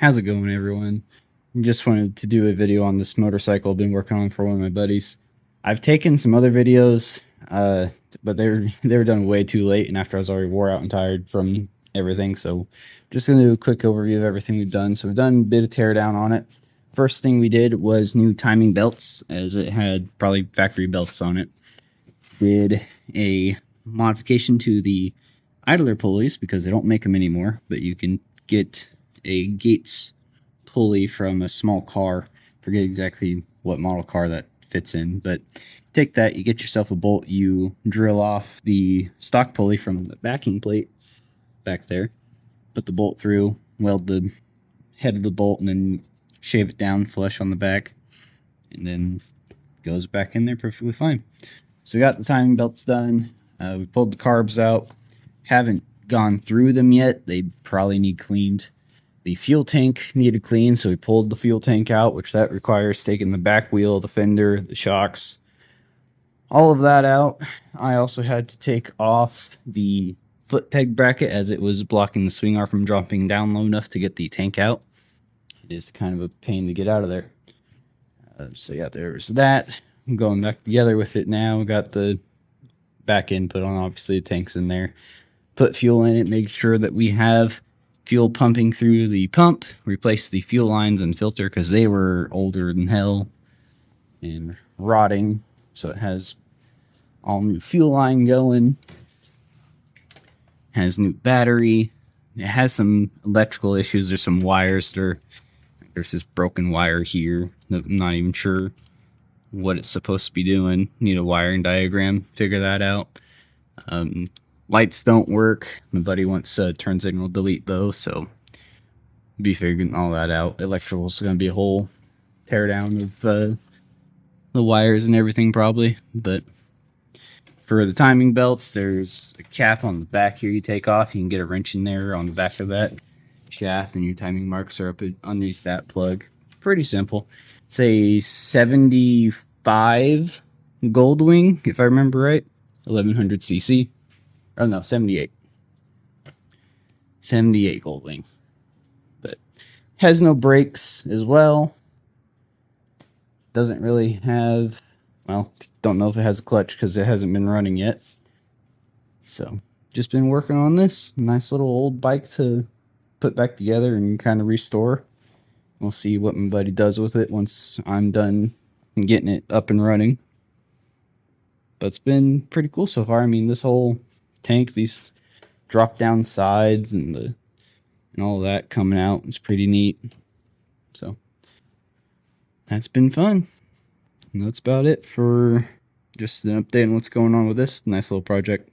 How's it going, everyone? Just wanted to do a video on this motorcycle I've been working on for one of my buddies. I've taken some other videos, but they were done way too late, and after I was already wore out and tired from everything. So, just gonna do a quick overview of everything we've done. So we've done a bit of teardown on it. First thing we did was new timing belts, as it had probably factory belts on it. Did a modification to the idler pulleys because they don't make them anymore, but you can get a Gates pulley from a small car. Forget exactly what model car that fits in, but take that, you get yourself a bolt, you drill off the stock pulley from the backing plate back there, put the bolt through, weld the head of the bolt, and then shave it down flush on the back, and then goes back in there perfectly fine. So we got the timing belts done. We pulled the carbs out. Haven't gone through them yet. They probably need cleaned. The fuel tank needed cleaned, so we pulled the fuel tank out, which that requires taking the back wheel, the fender, the shocks, all of that out. I also had to take off the foot peg bracket as it was blocking the swing arm from dropping down low enough to get the tank out. It is kind of a pain to get out of there. So yeah, there's that. I'm going back together with it now. Got the back end put on, obviously the tank's in there. Put fuel in it, make sure that we have fuel pumping through the pump, replace the fuel lines and filter because they were older than hell and rotting. So it has all new fuel line going, has new battery. It has some electrical issues. There's some wires that are, there's this broken wire here. I'm not even sure what it's supposed to be doing. Need a wiring diagram, figure that out. Lights don't work. My buddy wants turn signal delete those, so be figuring all that out. Electrical's gonna be a whole teardown of the wires and everything probably. But for the timing belts, there's a cap on the back here you take off. You can get a wrench in there on the back of that shaft, and your timing marks are up underneath that plug. Pretty simple. It's a 75 Goldwing, if I remember right, 1100 cc. Oh no, 78. 78 Goldwing. But has no brakes as well. Doesn't really have, well, don't know if it has a clutch because it hasn't been running yet. So, just been working on this. Nice little old bike to put back together and kind of restore. We'll see what my buddy does with it once I'm done getting it up and running. But it's been pretty cool so far. I mean, this whole tank, these drop down sides and all that coming out, it's pretty neat. So that's been fun. And that's about it for just an update on what's going on with this nice little project.